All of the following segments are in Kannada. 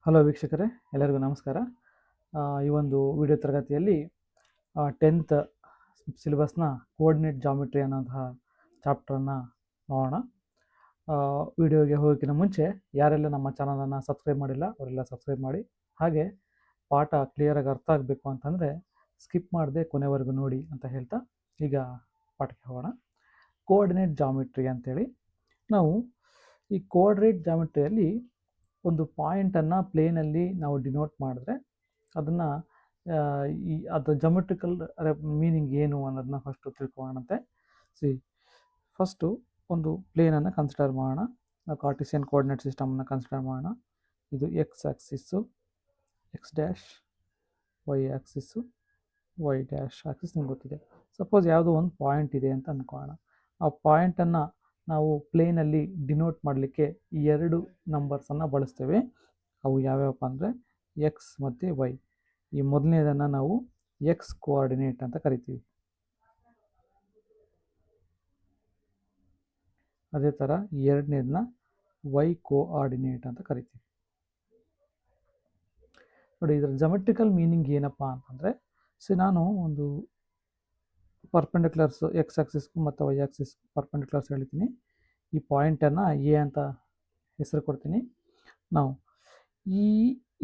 ಹಲೋ ವೀಕ್ಷಕರೇ, ಎಲ್ಲರಿಗೂ ನಮಸ್ಕಾರ. ಈ ಒಂದು ವಿಡಿಯೋ ತರಗತಿಯಲ್ಲಿ 10th ಸಿಲೆಬಸ್ನ ಕೋಆರ್ಡಿನೇಟ್ ಜಾಮಿಟ್ರಿ ಅನ್ನೋಂತಹ ಚಾಪ್ಟರನ್ನು ನೋಡೋಣ. ವಿಡಿಯೋಗೆ ಹೋಗೋಕ್ಕಿಂತ ಮುಂಚೆ ಯಾರೆಲ್ಲ ನಮ್ಮ ಚಾನಲನ್ನು ಸಬ್ಸ್ಕ್ರೈಬ್ ಮಾಡಿಲ್ಲ ಅವರೆಲ್ಲ ಸಬ್ಸ್ಕ್ರೈಬ್ ಮಾಡಿ. ಹಾಗೆ ಪಾಠ ಕ್ಲಿಯರಾಗಿ ಅರ್ಥ ಆಗಬೇಕು ಅಂತಂದರೆ ಸ್ಕಿಪ್ ಮಾಡದೆ ಕೊನೆವರೆಗೂ ನೋಡಿ ಅಂತ ಹೇಳ್ತಾ ಈಗ ಪಾಠಕ್ಕೆ ಹೋಗೋಣ. ಕೋಆರ್ಡಿನೇಟ್ ಜಾಮಿಟ್ರಿ ಅಂತೇಳಿ ನಾವು ಈ ಕೋಆರ್ಡಿನೇಟ್ ಜಾಮಿಟ್ರಿಯಲ್ಲಿ ಒಂದು ಪಾಯಿಂಟನ್ನು ಪ್ಲೇನಲ್ಲಿ ನಾವು ಡಿನೋಟ್ ಮಾಡಿದ್ರೆ ಅದನ್ನು ಅದರ ಜಾಮೆಟ್ರಿಕಲ್ ಮೀನಿಂಗ್ ಏನು ಅನ್ನೋದನ್ನ ಫಸ್ಟು ತಿಳ್ಕೊಳ್ಳೋಣಂತೆ. ಫಸ್ಟು ಒಂದು ಪ್ಲೇನನ್ನು ಕನ್ಸಿಡರ್ ಮಾಡೋಣ. ನಾವು ಕಾರ್ಟಿಸಿಯನ್ ಕೋಆರ್ಡಿನೇಟ್ ಸಿಸ್ಟಮನ್ನು ಕನ್ಸಿಡರ್ ಮಾಡೋಣ. ಇದು X axis, X dash, Y axis, Y dash axis ನಿಮ್ಗೆ ಗೊತ್ತಿದೆ. ಸಪೋಸ್ ಯಾವುದೋ ಒಂದು ಪಾಯಿಂಟ್ ಇದೆ ಅಂತ ಅಂದ್ಕೊಳ್ಳೋಣ. ಆ ಪಾಯಿಂಟನ್ನು ನಾವು ಪ್ಲೇನಲ್ಲಿ ಡಿನೋಟ್ ಮಾಡಲಿಕ್ಕೆ ಈ ಎರಡು ನಂಬರ್ಸನ್ನು ಬಳಸ್ತೇವೆ. ಅವು ಯಾವ್ಯಾವಪ್ಪ ಅಂದರೆ ಎಕ್ಸ್ ಮತ್ತು ವೈ. ಈ ಮೊದಲನೇದನ್ನು ನಾವು ಎಕ್ಸ್ ಕೋಆರ್ಡಿನೇಟ್ ಅಂತ ಕರಿತೀವಿ. ಅದೇ ಥರ ಎರಡನೇದನ್ನ ವೈ ಕೋಆರ್ಡಿನೇಟ್ ಅಂತ ಕರಿತೀವಿ. ನೋಡಿ, ಇದರ ಜಾಮೆಟ್ರಿಕಲ್ ಮೀನಿಂಗ್ ಏನಪ್ಪ ಅಂತಂದರೆ, ನಾನು ಒಂದು ಪರ್ಪೆಂಡಿಕ್ಯುಲರ್ಸ್ ಎಕ್ಸ್ ಆಕ್ಸಿಸ್ಗೂ ಮತ್ತು ವೈ ಆಕ್ಸಿಸ್ ಪರ್ಪೆಂಡಿಕ್ಯುಲರ್ಸ್ ಹೇಳ್ತೀನಿ. ಈ ಪಾಯಿಂಟನ್ನು ಎ ಅಂತ ಹೆಸರು ಕೊಡ್ತೀನಿ. ನಾವು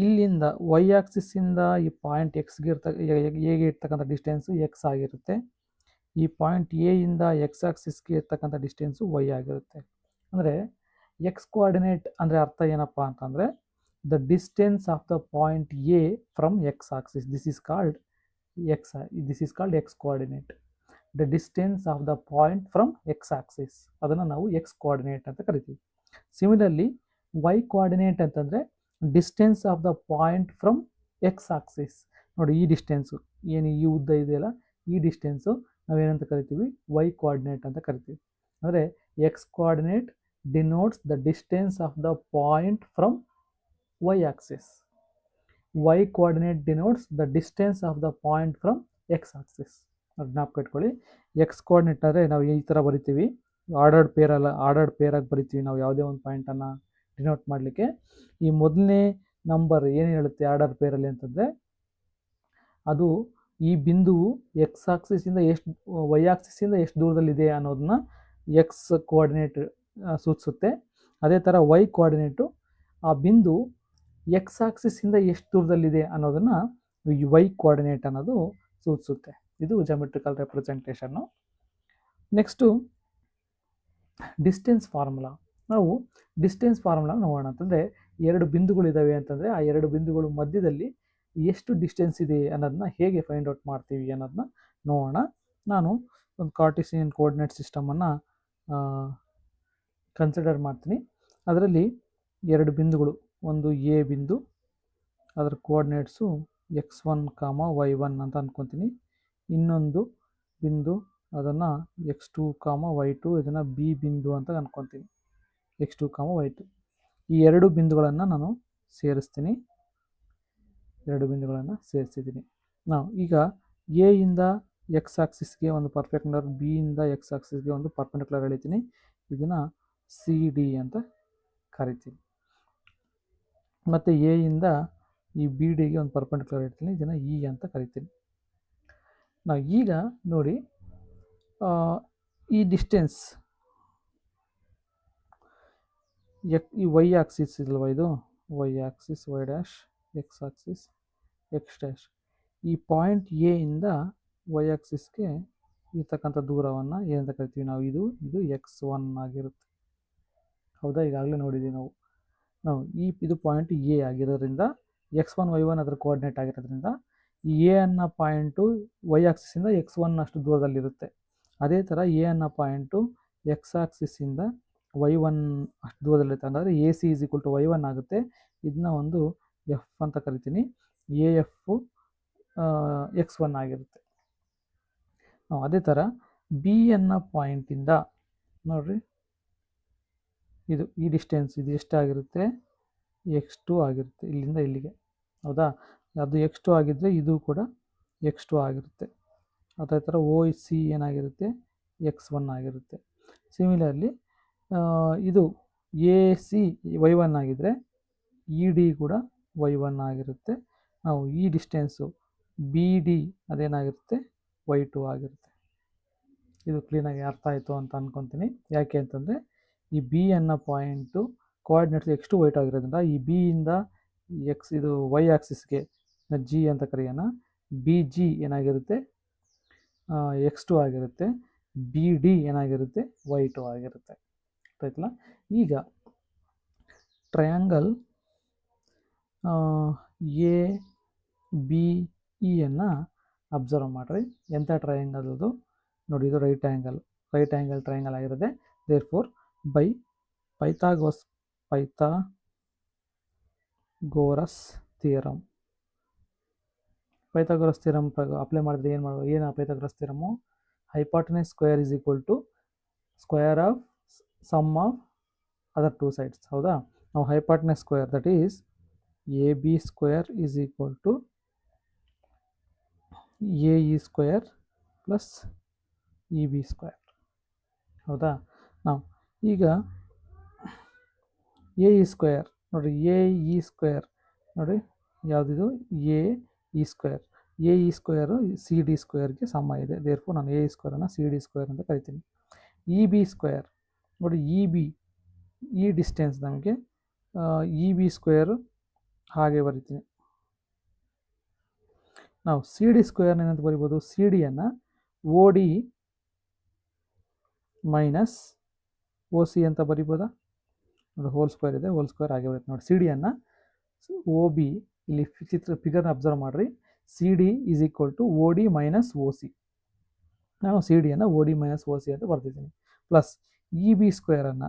ಇಲ್ಲಿಂದ ವೈ ಆಕ್ಸಿಸ್ಸಿಂದ ಈ ಪಾಯಿಂಟ್ ಎಕ್ಸ್ಗೆ ಎಗೆ ಇರ್ತಕ್ಕಂಥ ಡಿಸ್ಟೆನ್ಸು ಎಕ್ಸ್ ಆಗಿರುತ್ತೆ. ಈ ಪಾಯಿಂಟ್ ಎ ಇಂದ ಎಕ್ಸ್ ಆಕ್ಸಿಸ್ಗೆ ಇರ್ತಕ್ಕಂಥ ಡಿಸ್ಟೆನ್ಸು ವೈ ಆಗಿರುತ್ತೆ. ಅಂದರೆ ಎಕ್ಸ್ ಕೋಆರ್ಡಿನೇಟ್ ಅಂದರೆ ಅರ್ಥ ಏನಪ್ಪ ಅಂತಂದರೆ the distance of the point A from X Axis. This is called X coordinate. The distance of the point from X Axis, ಅದನ್ನು ನಾವು ಎಕ್ಸ್ ಕೋಆರ್ಡಿನೇಟ್ ಅಂತ ಕರಿತೀವಿ. ಸಿಮಿಲರ್ಲಿ ವೈ ಕೋಆರ್ಡಿನೇಟ್ ಅಂತಂದರೆ distance of the point from X Axis. ನೋಡಿ, ಈ ಡಿಸ್ಟೆನ್ಸು ಏನು ಈ ಉದ್ದ ಇದೆಯಲ್ಲ, ಈ ಡಿಸ್ಟೆನ್ಸು ನಾವೇನಂತ ಕರಿತೀವಿ, ವೈ ಕೋಆರ್ಡಿನೇಟ್ ಅಂತ ಕರಿತೀವಿ. ಅಂದರೆ X coordinate denotes the distance of the point from Y axis. Y coordinate denotes the distance of the point from X axis. ಜ್ಞಾಪಕ ಇಟ್ಕೊಳ್ಳಿ. ಎಕ್ಸ್ ಕೋಆರ್ಡಿನೇಟ್ ಅಂದರೆ ನಾವು ಈ ಥರ ಬರಿತೀವಿ, ಆರ್ಡರ್ಡ್ ಪೇರಾಗಿ ಬರಿತೀವಿ ನಾವು ಯಾವುದೇ ಒಂದು ಪಾಯಿಂಟನ್ನು ಡಿನೋಟ್ ಮಾಡಲಿಕ್ಕೆ. ಈ ಮೊದಲನೇ ನಂಬರ್ ಏನು ಹೇಳುತ್ತೆ ಆರ್ಡರ್ ಪೇರಲ್ಲಿ ಅಂತಂದರೆ, ಅದು ಈ ಬಿಂದುವು ಎಕ್ಸ್ ಆಕ್ಸಿಸಿಂದ ವೈ ಆಕ್ಸಿಸಿಂದ ಎಷ್ಟು ದೂರದಲ್ಲಿದೆ ಅನ್ನೋದನ್ನ ಎಕ್ಸ್ ಕೋಆರ್ಡಿನೇಟ್ ಸೂಚಿಸುತ್ತೆ. ಅದೇ ಥರ ವೈ ಕೋಆರ್ಡಿನೇಟು ಆ ಬಿಂದು ಎಕ್ಸ್ ಆಕ್ಸಿಸಿಂದ ಎಷ್ಟು ದೂರದಲ್ಲಿದೆ ಅನ್ನೋದನ್ನು ವೈ ಕೋಆರ್ಡಿನೇಟ್ ಅನ್ನೋದು ಸೂಚಿಸುತ್ತೆ. ಇದು geometrical representation. Next distance formula. ನಾವು ಡಿಸ್ಟೆನ್ಸ್ ಫಾರ್ಮುಲಾ ನೋಡೋಣ. ಅಂತಂದರೆ ಎರಡು ಬಿಂದುಗಳಿದ್ದಾವೆ ಅಂತಂದರೆ ಆ ಎರಡು ಬಿಂದುಗಳು ಮಧ್ಯದಲ್ಲಿ ಎಷ್ಟು ಡಿಸ್ಟೆನ್ಸ್ ಇದೆ ಅನ್ನೋದನ್ನ ಹೇಗೆ ಫೈಂಡ್ ಔಟ್ ಮಾಡ್ತೀವಿ ಅನ್ನೋದನ್ನ ನೋಡೋಣ. ನಾನು ಒಂದು ಕಾರ್ಟಿಸಿಯನ್ ಕೋಆರ್ಡಿನೇಟ್ ಸಿಸ್ಟಮನ್ನು ಕನ್ಸಿಡರ್ ಮಾಡ್ತೀನಿ. ಅದರಲ್ಲಿ ಎರಡು ಬಿಂದುಗಳು, ಒಂದು ಎ ಬಿಂದು, ಅದರ ಕೋಆರ್ಡಿನೇಟ್ಸು x1, y1 ಅಂತ ಅಂದ್ಕೊತೀನಿ. ಇನ್ನೊಂದು ಬಿಂದು, ಅದನ್ನು x2, y2, ಇದನ್ನು ಬಿ ಬಿಂದು ಅಂತ ಅಂದ್ಕೊತೀನಿ, x2, y2. ಈ ಎರಡು ಬಿಂದುಗಳನ್ನು ನಾನು ಸೇರಿಸ್ತೀನಿ. ನಾವು ಈಗ ಎ ಇಂದ ಎಕ್ಸ್ ಆಕ್ಸಿಸ್ಗೆ ಒಂದು ಪರ್ಪೆಂಡಿಕ್ಯುಲರ್, ಬಿ ಇಂದ ಎಕ್ಸ್ ಆಕ್ಸಿಸ್ಗೆ ಒಂದು ಪರ್ಪೆಂಡಿಕ್ಯುಲರ್ ಎಳಿತೀನಿ. ಇದನ್ನು ಸಿ ಡಿ ಅಂತ ಕರಿತೀನಿ. ಮತ್ತು ಎ ಇಂದ ಈ ಬಿ ಡಿಗೆ ಒಂದು ಪರ್ಪೆಂಡಿಕ್ಯುಲರ್ ಇಡ್ತೀನಿ, ಇದನ್ನು ಇ ಅಂತ ಕರಿತೀನಿ. ನಾವು ಈಗ ನೋಡಿ, ಈ ಡಿಸ್ಟೆನ್ಸ್ ಈ ವೈ ಆಕ್ಸಿಸ್ ಇಲ್ವ, ಇದು Y axis, Y dash, X axis, X dash. ಈ ಪಾಯಿಂಟ್ ಎ ಇಂದ ವೈ ಆಕ್ಸಿಸ್ಗೆ ಇರ್ತಕ್ಕಂಥ ದೂರವನ್ನು ಏನಂತ ಕರಿತೀವಿ ನಾವು, ಇದು x1 ಆಗಿರುತ್ತೆ. ಹೌದಾ, ಈಗಾಗಲೇ ನೋಡಿದ್ದೀವಿ ನಾವು ಇದು ಪಾಯಿಂಟ್ ಎ ಆಗಿರೋದ್ರಿಂದ x1, y1 ಅದರ ಕೋಆರ್ಡಿನೇಟ್ ಆಗಿರೋದ್ರಿಂದ ಎ ಅನ್ನೋ ಪಾಯಿಂಟು ವೈ ಆಕ್ಸಿಸಿಂದ x1 ಅಷ್ಟು ದೂರದಲ್ಲಿರುತ್ತೆ. ಅದೇ ಥರ ಎ ಅನ್ನೋ ಪಾಯಿಂಟು ಎಕ್ಸ್ ಆಕ್ಸಿಸಿಂದ y1 ಅಷ್ಟು ದೂರದಲ್ಲಿರುತ್ತೆ. ಅಂದರೆ A C is equal to y1 ಆಗುತ್ತೆ. ಇದನ್ನ ಒಂದು ಎಫ್ ಅಂತ ಕರಿತೀನಿ. ಎ ಎಫ್ x1 ಆಗಿರುತ್ತೆ. ಅದೇ ಥರ ಬಿ ಅನ್ನೋ ಪಾಯಿಂಟಿಂದ ನೋಡಿರಿ, ಈ ಡಿಸ್ಟೆನ್ಸ್ ಇದು ಎಷ್ಟಾಗಿರುತ್ತೆ, x2 ಆಗಿರುತ್ತೆ ಇಲ್ಲಿಂದ ಇಲ್ಲಿಗೆ. ಹೌದಾ, ಅದು x2 ಆಗಿದ್ದರೆ ಇದು ಕೂಡ x2 ಆಗಿರುತ್ತೆ. ಅದೇ ಥರ ಓ ಸಿ ಏನಾಗಿರುತ್ತೆ, x1 ಆಗಿರುತ್ತೆ. ಸಿಮಿಲರ್ಲಿ ಇದು ಎ ಸಿ y1 ಆಗಿದ್ದರೆ ಇ ಡಿ ಕೂಡ y1 ಆಗಿರುತ್ತೆ. ನಾವು ಈ ಡಿಸ್ಟೆನ್ಸು ಬಿ ಡಿ ಅದೇನಾಗಿರುತ್ತೆ y2 ಆಗಿರುತ್ತೆ. ಇದು ಕ್ಲೀನಾಗಿ ಅರ್ಥ ಆಯಿತು ಅಂತ ಅಂದ್ಕೊತೀನಿ. ಯಾಕೆ ಅಂತಂದರೆ ಈ ಬಿ ಅನ್ನೋ ಪಾಯಿಂಟು ಕೋಆರ್ಡಿನೇಟ್ಸ್ x2 y2 ಆಗಿರೋದ್ರಿಂದ ಈ ಬಿ ಇಂದ ಎಕ್ಸ್ ಇದು ವೈ ಆಕ್ಸಿಸ್ಗೆ ಜಿ ಅಂತ ಕರೆಯೋಣ. ಬಿ ಜಿ ಏನಾಗಿರುತ್ತೆ x2 ಆಗಿರುತ್ತೆ. ಬಿ ಡಿ ಏನಾಗಿರುತ್ತೆ y2 ಆಗಿರುತ್ತೆ. ಆಯ್ತಲ್ಲ. ಈಗ ಟ್ರಯಾಂಗಲ್ ಎ ಬಿ ಇಯನ್ನು ಅಬ್ಸರ್ವ್ ಮಾಡಿರಿ. ಎಂಥ ಟ್ರಯಾಂಗಲ್ ಅದು ನೋಡಿ, ಇದು ರೈಟ್ ಆ್ಯಂಗಲ್ ಟ್ರಯಾಂಗಲ್ ಆಗಿರುತ್ತೆ. Therefore by Pythagoras theorem apply ಮಾಡಿದ್ರೆ ಏನು Pythagoras theorem, hypotenuse square is equal to square of sum of other two sides. ಹೌದಾ? ನಾವು hypotenuse square that is A B square is equal to A E square plus E B square. ಹೌದಾ? ನಾವು ಈಗ ಎ ಇ ಸ್ಕ್ವೇರ್ ನೋಡಿ, ಎ ಇ ಸ್ಕ್ವೇರ್ ನೋಡಿ ಯಾವುದಿದು A E square. A E square C D ಸ್ಕ್ವೇರ್ಗೆ ಸಮ ಇದೆ. ದೇರ್ಫೋರ್ ನಾನು ಎ ಇ ಸ್ಕ್ವೇರನ್ನು ಸಿ ಡಿ ಸ್ಕ್ವೇರ್ ಅಂತ ಕರಿತೀನಿ. ಇ ಬಿ ಸ್ಕ್ವೇರ್ ನೋಡಿ, ಇ ಬಿ ಈ ಡಿಸ್ಟೆನ್ಸ್ ನಮಗೆ ಇ ಬಿ ಸ್ಕ್ವೇರು ಹಾಗೆ ಬರಿತೀನಿ. ನಾವು ಸಿ ಡಿ ಸ್ಕ್ವೇರ್ನ ಏನಂತ ಬರಿಬೋದು, ಸಿ ಡಿಯನ್ನು O D minus O C ಅಂತ ಬರಿಬೋದಾ? ನೋಡಿ, ಹೋಲ್ ಸ್ಕ್ವೇರ್ ಇದೆ, ಹೋಲ್ ಸ್ಕ್ವೇರ್ ಹಾಗೆ ಬರುತ್ತೆ. ನೋಡಿ, ಸಿ ಡಿಯನ್ನು ಓ ಬಿ ಇಲ್ಲಿ ಫಿಗರ್ನ ಅಬ್ಸರ್ವ್ ಮಾಡಿರಿ. C D is equal to O D minus O C. ನಾನು ಸಿ ಡಿಯನ್ನು O D minus O C ಅಂತ ಬರ್ತಿದ್ದೀನಿ. ಪ್ಲಸ್ ಇ ಬಿ ಸ್ಕ್ವೇರನ್ನು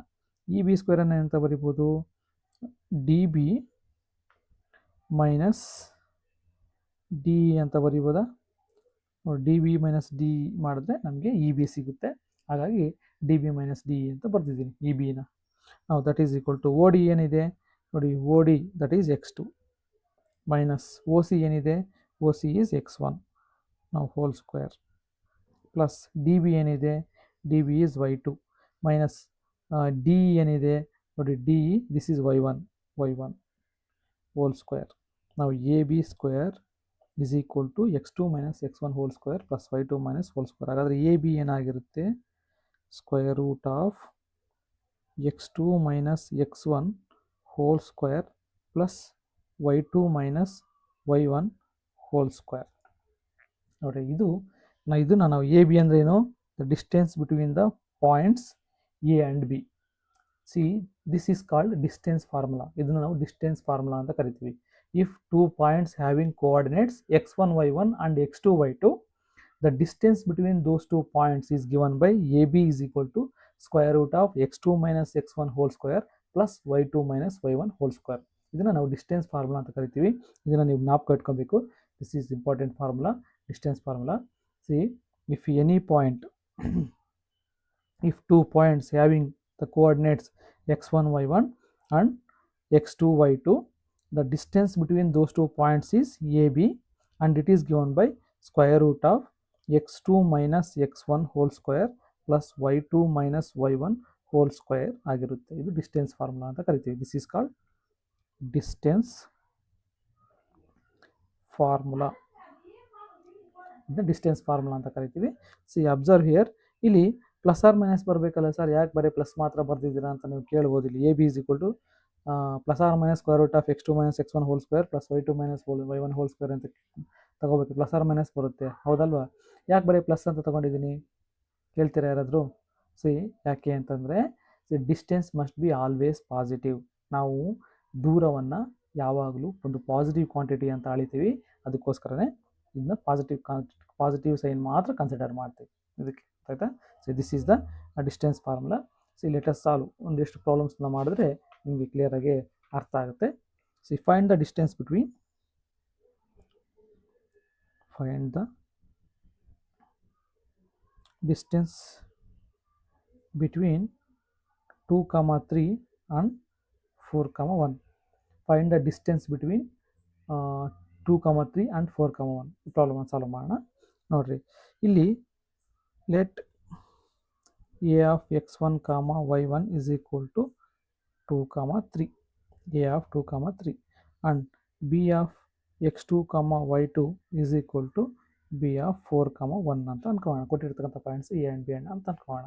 ಏನಂತ ಬರಿಬೋದು, ಡಿ ಬಿ ಮೈನಸ್ ಡಿ ಅಂತ ಬರಿಬೋದಾ? ಡಿ ಬಿ ಮೈನಸ್ ಡಿ ಮಾಡಿದ್ರೆ ನಮಗೆ ಇ ಬಿ ಸಿಗುತ್ತೆ. ಹಾಗಾಗಿ ಡಿ ಬಿ ಮೈನಸ್ ಡಿ ಅಂತ ಬರ್ತಿದ್ದೀನಿ ಇ ಬಿನ. ನಾವು that is equal to O D ಏನಿದೆ ನೋಡಿ, O D that is x2 minus O C ಏನಿದೆ, ಓ ಸಿ ಈಸ್ x1 ನಾವು whole square plus D B ಏನಿದೆ, D B is y2 minus D ಏನಿದೆ ನೋಡಿ, D this is y1 whole square. ನಾವು A B square is equal to x2 minus x1 whole square plus y2 minus whole square. ಹಾಗಾದರೆ ಎ ಬಿ ಏನಾಗಿರುತ್ತೆ, square root of x2 minus x1 whole square plus y2 minus y1 whole square. ನೋಡಿ, ಇದನ್ನು ನಾವು ಎ ಬಿ ಅಂದರೆ ಏನು, the distance between the points A and B. See this is called distance formula. ಇದನ್ನು ನಾವು ಡಿಸ್ಟೆನ್ಸ್ ಫಾರ್ಮುಲಾ ಅಂತ ಕರಿತೀವಿ. If two points having coordinates x1 y1 and x2 y2, the distance between those 2 points is given by AB is equal to square root of x2 minus x1 whole square plus y2 minus y1 whole square. ಇದನ್ನು ನಾವು ಡಿಸ್ಟೆನ್ಸ್ ಫಾರ್ಮುಲಾ ಅಂತ ಕರಿತೀವಿ. ಇದನ್ನು ನೀವು ಜ್ಞಾಪಕ ಇಟ್ಕೊಬೇಕು. This is important formula, distance formula. C if any point if 2 points having the coordinates x1 y1 and x2 y2, the distance between those 2 points is AB and it is given by square root of x2 minus x1 whole square plus y2 minus y1 whole square ಆಗಿರುತ್ತೆ. ಇದು ಡಿಸ್ಟೆನ್ಸ್ ಫಾರ್ಮುಲಾ ಅಂತ ಕರಿತೀವಿ. This is called distance formula. ಇದನ್ನ ಡಿಸ್ಟೆನ್ಸ್ ಫಾರ್ಮುಲಾ ಅಂತ ಕರಿತೀವಿ. ಸಿ ಅಬ್ಸರ್ವ್ ಹಿಯರ್, ಇಲ್ಲಿ ಪ್ಲಸ್ ಆರ್ ಮೈನಸ್ ಬರಬೇಕಲ್ಲ ಸರ್, ಯಾಕೆ ಬರೀ ಪ್ಲಸ್ ಮಾತ್ರ ಬರ್ದಿದ್ದೀರಾ ಅಂತ ನೀವು ಕೇಳ್ಬೋದು. ಇಲ್ಲಿ A B is equal to plus or minus square root of x2 minus x1 whole square plus y2 minus y1 whole square ಅಂತ ತಗೋಬೇಕು. ಪ್ಲಸ್ ಆರ್ ಮೈನಸ್ ಬರುತ್ತೆ, ಹೌದಲ್ವಾ? ಯಾಕೆ ಬರೀ ಪ್ಲಸ್ ಅಂತ ತೊಗೊಂಡಿದ್ದೀನಿ ಕೇಳ್ತೀರಾ ಯಾರಾದರೂ? ಸಿ ಯಾಕೆ ಅಂತಂದರೆ distance must be always positive. ನಾವು ದೂರವನ್ನು ಯಾವಾಗಲೂ ಒಂದು ಪಾಸಿಟಿವ್ ಕ್ವಾಂಟಿಟಿ ಅಂತ ಅಳಿತೀವಿ. ಅದಕ್ಕೋಸ್ಕರನೇ ಇದನ್ನ ಪಾಸಿಟಿವ್ ಸೈನ್ ಮಾತ್ರ ಕನ್ಸಿಡರ್ ಮಾಡ್ತೀವಿ ಇದಕ್ಕೆ, ಆಯಿತಾ? So this is the distance formula. C let us solve. ಒಂದಿಷ್ಟು ಪ್ರಾಬ್ಲಮ್ಸ್ನ ಮಾಡಿದ್ರೆ ನಿಮಗೆ ಕ್ಲಿಯರಾಗಿ ಅರ್ಥ ಆಗುತ್ತೆ. C find the distance between distance between 2, 3 and 4, 1. Find the distance between 2, 3 and 4, 1. ಈ ಪ್ರಾಬ್ಲಮ್ ಸಾಲ್ವ್ ಮಾಡೋಣ. ನೋಡ್ರಿ, ಇಲ್ಲಿ let a of x1, y1 is equal to 2, 3. a of 2, 3 and B of x2, y2 is equal to B of 4, 1 ಅಂತ ಅನ್ಕೋಣ. ಕೊಟ್ಟಿರ್ತಕ್ಕಂಥ points A and B and ಅಂತ ಅನ್ಕೋಣ.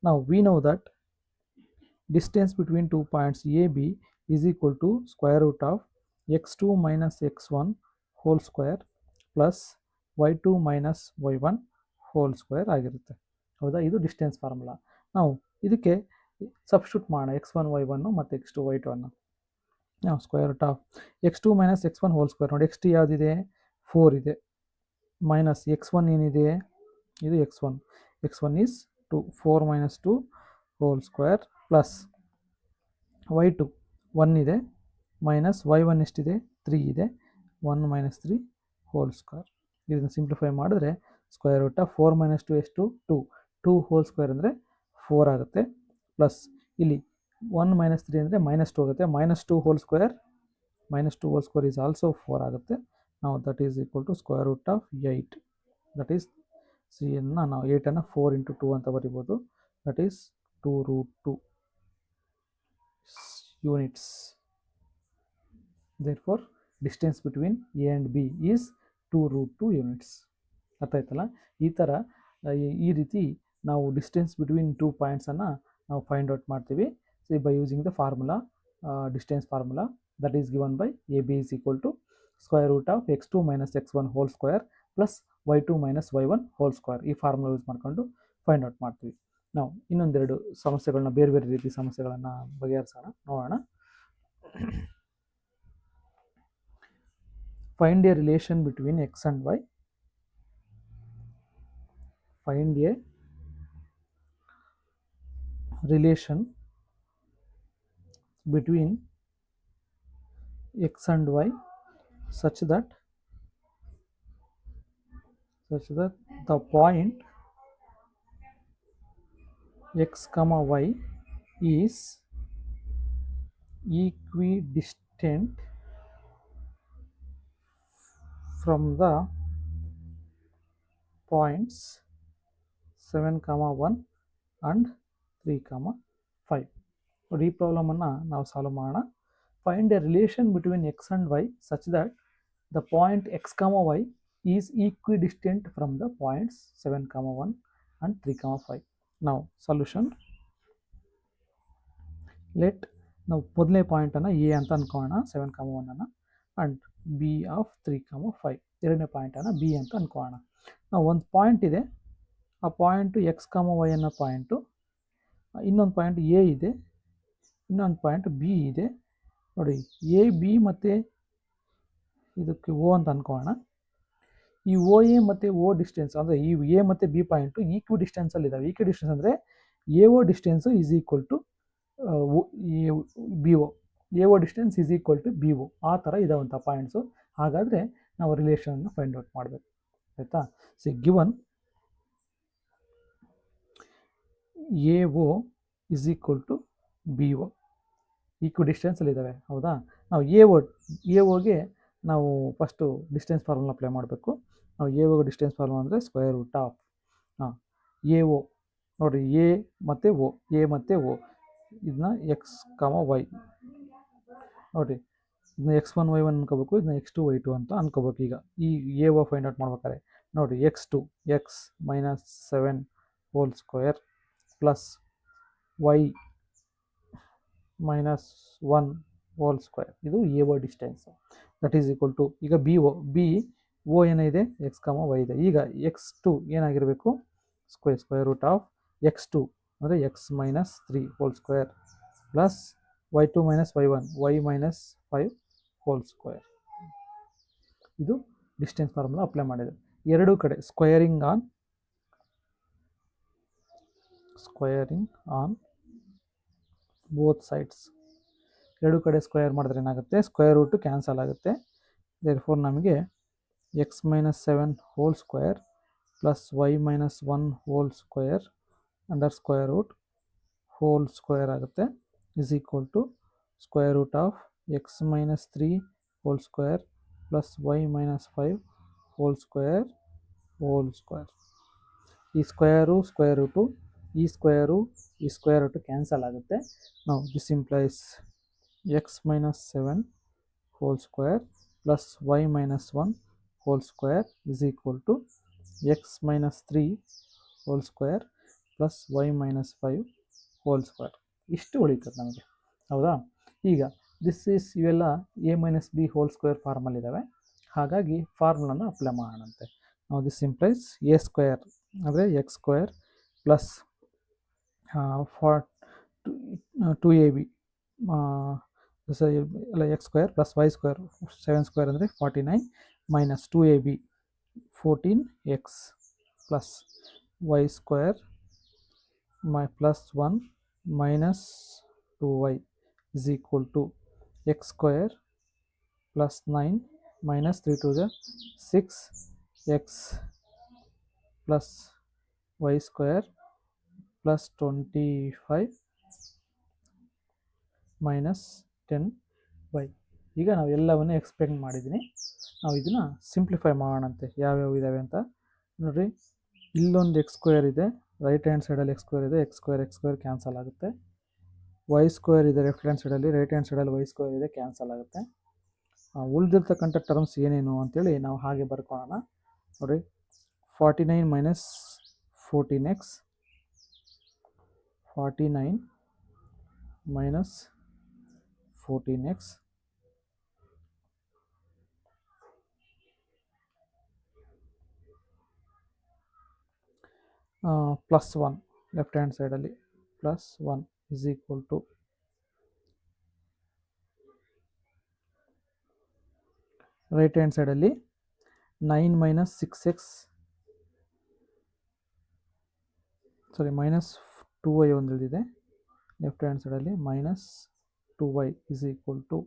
ನಾವು we know that distance between 2 points A, B is equal to square root of x2 minus x1 whole square plus y2 minus y1 whole square ಆಗಿರುತ್ತೆ. ಹೌದಾ? ಇದು ಡಿಸ್ಟೆನ್ಸ್ ಫಾರ್ಮುಲಾ. ನಾವು ಇದಕ್ಕೆ ಸಬ್ಸ್ಟಿಟ್ಯೂಟ್ ಮಾಡೋಣ x1 y1 ಮತ್ತು x2 y2 ಅನ್ನು. ನಾವು square root of x2 minus x1 whole square. ನೋಡಿ x2 ಯಾವುದಿದೆ? 4 ಇದೆ. ಮೈನಸ್ x1 ಏನಿದೆ? ಇದು x1 is 2. 4 minus 2 whole square plus y2 1 ಇದೆ, ಮೈನಸ್ y1 ಎಷ್ಟಿದೆ? 3 ಇದೆ. 1 ಮೈನಸ್ 3 ಹೋಲ್ ಸ್ಕ್ವೇರ್. ಇದನ್ನು ಸಿಂಪ್ಲಿಫೈ ಮಾಡಿದ್ರೆ ಸ್ಕ್ವೇರ್ ರೂಟ್ ಆಫ್ 4 ಮೈನಸ್ 2 ಎಷ್ಟು? 2 ಹೋಲ್ ಸ್ಕ್ವೇರ್ ಅಂದರೆ 4 ಆಗುತ್ತೆ. ಪ್ಲಸ್ ಇಲ್ಲಿ 1 ಮೈನಸ್ 3 ಅಂದರೆ ಮೈನಸ್ 2 ಆಗುತ್ತೆ. Minus 2 whole square is also 4 ಆಗುತ್ತೆ. ನಾವು that is equal to square root of 8. That is ಸಿಯನ್ನು ನಾವು 8ಅನ್ನು 4 ಇಂಟು 2 ಅಂತ ಬರಿಬೋದು. That is 2 root 2 units. Therefore, distance between A and B is 2 root 2 units. ಅರ್ಥ ಆಯ್ತಲ್ಲ? ಈ ಥರ ಈ ರೀತಿ ನಾವು ಡಿಸ್ಟೆನ್ಸ್ ಬಿಟ್ವೀನ್ 2 ಪಾಯಿಂಟ್ಸನ್ನು ನಾವು ಫೈಂಡ್ ಔಟ್ ಮಾಡ್ತೀವಿ. So by using the formula, distance formula that is given by A B is equal to square root of x2 minus x1 whole square plus y2 minus y1 whole square. ಈ ಫಾರ್ಮುಲಾ ಯೂಸ್ ಮಾಡ್ಕೊಂಡು ಫೈಂಡ್ ಔಟ್ ಮಾಡ್ತೀವಿ. ನಾವು ಇನ್ನೊಂದೆರಡು ಸಮಸ್ಯೆಗಳನ್ನ, ಬೇರೆ ಬೇರೆ ರೀತಿ ಸಮಸ್ಯೆಗಳನ್ನು ಬಗೆಹರಿಸೋಣ, ನೋಡೋಣ. Find a relation between x and y. Find a relation between x and y such that the point x comma y is equidistant from the points 7, 1 and 3, 5. ಈ ಪ್ರಾಬ್ಲಮನ್ನು ನಾವು ಸಾಲ್ವ್ ಮಾಡೋಣ. Find a relation between X and Y such that the point X y is equidistant from the points 7, 1 and 3, 5. ನಾವು ಸೊಲ್ಯೂಷನ್, ಲೆಟ್ ನಾವು ಮೊದಲನೇ ಪಾಯಿಂಟನ್ನು ಎ ಅಂತ ಅನ್ಕೋಣ, 7, 1 ಅನ್ನು, ಆ್ಯಂಡ್ ಬಿ ಆಫ್ 3, 5. ಎರಡನೇ ಪಾಯಿಂಟನ್ನು ಬಿ ಅಂತ ಅನ್ಕೋಣ. ನಾವು ಒಂದು ಪಾಯಿಂಟ್ ಇದೆ, ಆ ಪಾಯಿಂಟು ಎಕ್ಸ್ ವೈ ಅನ್ನೋ ಪಾಯಿಂಟು, ಇನ್ನೊಂದು ಪಾಯಿಂಟ್ ಎ ಇದೆ, ಇನ್ನೊಂದು ಪಾಯಿಂಟ್ ಬಿ ಇದೆ. ನೋಡಿ, ಎ ಬಿ ಮತ್ತು ಇದಕ್ಕೆ ಓ ಅಂತ ಅನ್ಕೋಣ. ಈ ಓ ಎ ಮತ್ತು ಓ ಡಿಸ್ಟೆನ್ಸ್ ಅಂದರೆ ಈ ಎ ಮತ್ತು ಬಿ ಪಾಯಿಂಟು ಈಕ್ವಿ ಡಿಸ್ಟೆನ್ಸಲ್ಲಿದ್ದಾವೆ. ಈಕ್ವಿ ಡಿಸ್ಟೆನ್ಸ್ ಅಂದರೆ A O distance is equal to B O, A O distance is equal to B O. ಆ ಥರ ಇದಾವಂಥ ಪಾಯಿಂಟ್ಸು. ಹಾಗಾದರೆ ನಾವು ರಿಲೇಷನನ್ನು ಫೈಂಡ್ ಔಟ್ ಮಾಡಬೇಕು, ಆಯಿತಾ? See given A O is equal to B O, ಈಕ್ವಿ ಡಿಸ್ಟೆನ್ಸಲ್ಲಿದ್ದಾವೆ, ಹೌದಾ? ನಾವು ಎ ಒಗೆ ನಾವು ಫಸ್ಟು ಡಿಸ್ಟೆನ್ಸ್ ಫಾರ್ಮುಲಾ ಅಪ್ಲೈ ಮಾಡಬೇಕು. ನಾವು ಎ ಒಗೆ ಡಿಸ್ಟೆನ್ಸ್ ಫಾರ್ಮುಲಾ ಅಂದರೆ square root of A O. ನೋಡಿರಿ, ಎ ಮತ್ತು ಒ ಇದನ್ನ ಎಕ್ಸ್ ವೈ, ನೋಡಿರಿ ಇದನ್ನ x1 y1 ಅನ್ಕೋಬೇಕು, ಇದನ್ನ x2 y2 ಅಂತ ಅನ್ಕೋಬೇಕು. ಈಗ ಈ ಎ ಒ ಫೈಂಡ್ ಔಟ್ ಮಾಡ್ಬೇಕಾದ್ರೆ ನೋಡಿರಿ, x2 X minus 7 whole square plus Y minus 1 whole square, ಇದು A O distance. That is equal to, ಈಗ ಬಿ ಒ ಏನಿದೆ, ಎಕ್ಸ್ ವೈ ಇದೆ. ಈಗ x2 ಏನಾಗಿರಬೇಕು? ಸ್ಕ್ವೇರ್ ರೂಟ್ ಆಫ್ x2 ಅಂದರೆ X minus 3 whole square plus y2 minus y1 Y minus 5 whole square. ಇದು ಡಿಸ್ಟೆನ್ಸ್ ಫಾರ್ಮುಲಾ ಅಪ್ಲೈ ಮಾಡಿದೆ. ಎರಡೂ ಕಡೆ ಸ್ಕ್ವೇರಿಂಗ್ ಆನ್ ಬೋತ್ ಸೈಡ್ಸ್. ಎರಡು ಕಡೆ ಸ್ಕ್ವೇರ್ ಮಾಡಿದ್ರೆ ಏನಾಗುತ್ತೆ? ಸ್ಕ್ವೇರ್ ರೂಟು ಕ್ಯಾನ್ಸಲ್ ಆಗುತ್ತೆ. ದೇರ್ಫೋರ್ ನಮಗೆ X minus 7 whole square plus Y minus 1 whole square under square root whole square ಆಗುತ್ತೆ, is equal to square root of X minus 3 whole square plus Y minus 5 whole square. ಈ ಸ್ಕ್ವೇರ್ ರೂಟು ಈ ಸ್ಕ್ವೇರ್ ರೂಟು ಕ್ಯಾನ್ಸಲ್ ಆಗುತ್ತೆ. ನಾವು this implies X minus 7 whole square plus y minus 1 whole square is equal to x minus 3 whole square plus y minus 5 whole square. ಇಷ್ಟು ಉಳಿತದೆ ನಮಗೆ, ಹೌದಾ? ಈಗ ಇವೆಲ್ಲ a minus b whole square ಫಾರ್ಮಲ್ಲಿದ್ದಾವೆ, ಹಾಗಾಗಿ ಫಾರ್ಮುಲಾನ ಅಪ್ಲೈ ಮಾಡೋಣಂತೆ. ನಾವು ದಿಸ್ ಇಂಪ್ಲೈಸ್ ಎ ಸ್ಕ್ವೇರ್ ಅಂದರೆ ಎಕ್ಸ್ ಸ್ಕ್ವೇರ್ ಪ್ಲಸ್ 2ab ಎಲ್ಲ x square plus y square 7 square ಅಂದರೆ 49 minus 2ab 14x plus y square plus 1 minus 2y is equal to x square plus 9 minus 3 to the 6x plus y square plus 25 minus 10y. ಈಗ ನಾವು ಎಲ್ಲವನ್ನು ಎಕ್ಸ್ಪ್ಲೇನ್ ಮಾಡಿದ್ದೀನಿ. ನಾವು ಇದನ್ನು ಸಿಂಪ್ಲಿಫೈ ಮಾಡೋಣಂತೆ ಯಾವ್ಯಾವ ಇದ್ದಾವೆ ಅಂತ ನೋಡಿರಿ. ಇಲ್ಲೊಂದು ಎಕ್ಸ್ ಸ್ಕ್ವೇರ್ ಇದೆ, ರೈಟ್ ಹ್ಯಾಂಡ್ ಸೈಡಲ್ಲಿ ಎಕ್ಸ್ ಸ್ಕ್ವೇರ್ ಇದೆ, ಎಕ್ಸ್ ಸ್ಕ್ವೇರ್ ಕ್ಯಾನ್ಸಲ್ ಆಗುತ್ತೆ. ವೈ ಸ್ಕ್ವೇರ್ ಇದೆ ಲೆಫ್ಟ್ ಹ್ಯಾಂಡ್ ಸೈಡಲ್ಲಿ, ರೈಟ್ ಹ್ಯಾಂಡ್ ಸೈಡಲ್ಲಿ ವೈ ಸ್ಕ್ವೇರ್ ಇದೆ, ಕ್ಯಾನ್ಸಲ್ ಆಗುತ್ತೆ. ಉಳಿದಿರ್ತಕ್ಕಂಥ ಟರ್ಮ್ಸ್ ಏನೇನು ಅಂತೇಳಿ ನಾವು ಹಾಗೆ ಬರ್ಕೊಳ್ಳೋಣ. ನೋಡಿ, 49 minus 14x, 49 minus 14x plus 1 left hand ಸೈಡಲ್ಲಿ plus 1 is equal to right hand ಸೈಡಲ್ಲಿ 9 ಮೈನಸ್ 6x ಮೈನಸ್ 2y ಒಂದಿದೆ, ಲೆಫ್ಟ್ ಹ್ಯಾಂಡ್ ಸೈಡಲ್ಲಿ minus 2y is equal to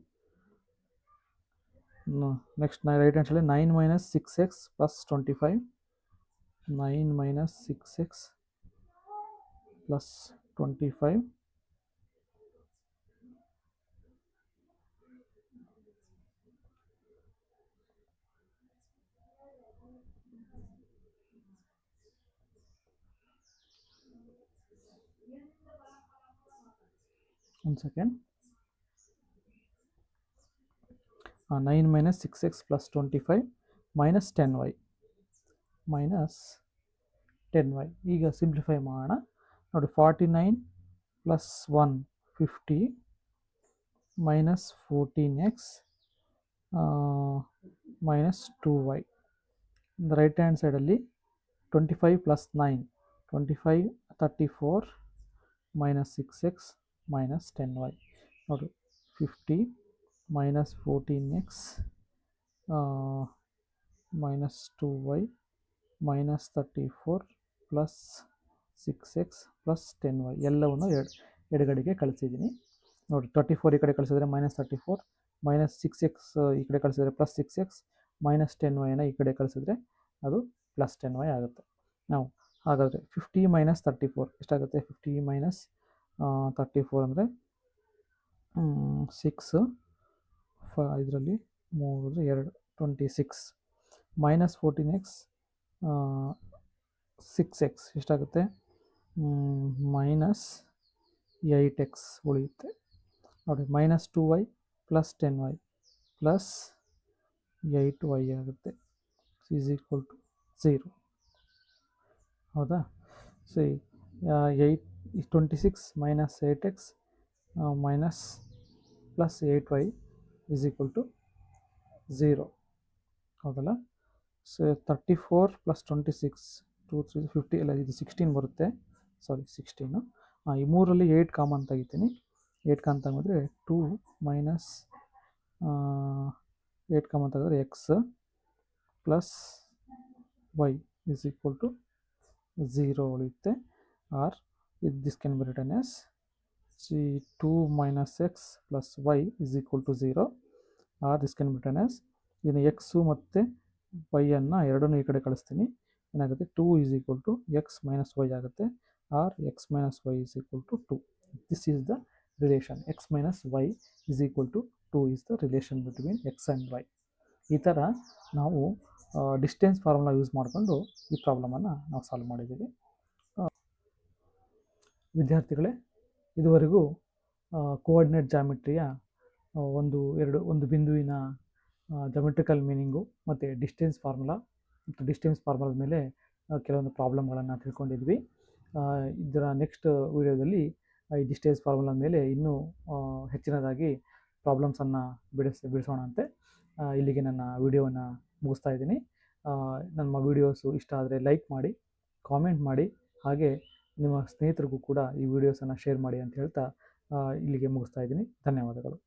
next right hand ಸೈಡಲ್ಲಿ 9 minus 6x plus 25, 9 minus 6x plus 25 1 second. 9 minus 6x plus 25 minus 10y minus 10y. ಈಗ ಸಿಂಪ್ಲಿಫೈ ಮಾಡೋಣ. ನೋಡಿ, 49 plus 1 50 minus 14x minus 2y. Right hand ಸೈಡಲ್ಲಿ 25 plus 9 25 34 minus 6x minus 10y. ನೋಡಿ, 50 minus 14x minus 2y minus 34 plus 6x plus 10y ಎಲ್ಲವನ್ನು ಎಡಗಡೆಗೆ ಕಳಿಸಿದ್ದೀನಿ. ನೋಡಿ, 34 ಈ ಕಡೆ ಕಳಿಸಿದ್ರೆ ಮೈನಸ್ 34, ಮೈನಸ್ 6x ಈ ಕಡೆ ಕಳಿಸಿದ್ರೆ ಪ್ಲಸ್ 6x, ಮೈನಸ್ 10yನ ಈ ಕಡೆ ಕಳಿಸಿದ್ರೆ ಅದು ಪ್ಲಸ್ 10y ಆಗುತ್ತೆ. ನಾವು ಹಾಗಾದರೆ 50 ಮೈನಸ್ 34 ಎಷ್ಟಾಗುತ್ತೆ? 50 ಮೈನಸ್ 34 ಅಂದರೆ 6, ಇದರಲ್ಲಿ 3 2 26 ಮೈನಸ್ 14x 6x ಎಷ್ಟಾಗುತ್ತೆ? ಮೈನಸ್ 8x ಉಳಿಯುತ್ತೆ. ನೋಡಿ, minus 2y plus 10y plus 8y ಆಗುತ್ತೆ, ಈಸ್ ಈಕ್ವಲ್ ಟು 0. ಹೌದಾ? So 26 minus 8x minus plus 8y is equal to 0. ಹೌದಲ್ಲ? ಸೊ 34 ಪ್ಲಸ್ 26 2 3 50 ಎಲ್ಲ ಇದು 16 ಬರುತ್ತೆ. 16. ಈ ಮೂರಲ್ಲಿ 8 ಕಾಮನ್ ತೆಗಿತೀನಿ. 8 ಕಾಮನ್ ತೆಗೆದ್ರೆ 2 ಮೈನಸ್ 8 ಕಾಮನ್ ತೆಗೆದ್ರೆ X plus Y is equal to 0 ಉಳಿಯುತ್ತೆ. Or this can be written as 2 minus x plus y is equal to 0, or this can be written as ಇದನ್ನು ಎಕ್ಸು ಮತ್ತು ವೈಯನ್ನು ಎರಡನ್ನೂ ಈ ಕಡೆ ಕಳಿಸ್ತೀನಿ. ಏನಾಗುತ್ತೆ? 2 is equal to x minus y ಆಗುತ್ತೆ, R x minus y is equal to 2. This is the relation. X minus y is equal to 2 is the relation between x and y. ಈ ಥರ ನಾವು ಡಿಸ್ಟೆನ್ಸ್ ಫಾರ್ಮುಲಾ ಯೂಸ್ ಮಾಡಿಕೊಂಡು ಈ ಪ್ರಾಬ್ಲಮನ್ನು ನಾವು ಸಾಲ್ವ್ ಮಾಡಿದ್ದೀವಿ. ವಿದ್ಯಾರ್ಥಿಗಳೇ, ಇದುವರೆಗೂ ಕೋಆರ್ಡಿನೇಟ್ ಜಾಮಿಟ್ರಿಯ ಒಂದು ಬಿಂದುವಿನ ಜೊಮೆಟ್ರಿಕಲ್ ಮೀನಿಂಗು ಮತ್ತು ಡಿಸ್ಟೆನ್ಸ್ ಫಾರ್ಮುಲಾ ಮತ್ತು ಡಿಸ್ಟೆನ್ಸ್ ಫಾರ್ಮುಲಾದ ಮೇಲೆ ಕೆಲವೊಂದು ಪ್ರಾಬ್ಲಮ್ಗಳನ್ನು ತಿಳ್ಕೊಂಡಿದ್ವಿ. ಇದರ ನೆಕ್ಸ್ಟ್ ವೀಡಿಯೋದಲ್ಲಿ ಈ ಡಿಸ್ಟೆನ್ಸ್ ಫಾರ್ಮುಲಾ ಮೇಲೆ ಇನ್ನೂ ಹೆಚ್ಚಿನದಾಗಿ ಪ್ರಾಬ್ಲಮ್ಸನ್ನು ಬಿಡಿಸೋಣಂತೆ. ಇಲ್ಲಿಗೆ ನನ್ನ ವಿಡಿಯೋವನ್ನು ಮುಗಿಸ್ತಾ ಇದ್ದೀನಿ. ನಮ್ಮ ವಿಡಿಯೋಸು ಇಷ್ಟ ಆದರೆ ಲೈಕ್ ಮಾಡಿ, ಕಾಮೆಂಟ್ ಮಾಡಿ, ಹಾಗೆ ನಿಮ್ಮ ಸ್ನೇಹಿತರಿಗೂ ಕೂಡ ಈ ವಿಡಿಯೋಸನ್ನು ಶೇರ್ ಮಾಡಿ ಅಂತ ಹೇಳ್ತಾ ಇಲ್ಲಿಗೆ ಮುಗಿಸ್ತಾ ಇದ್ದೀನಿ. ಧನ್ಯವಾದಗಳು.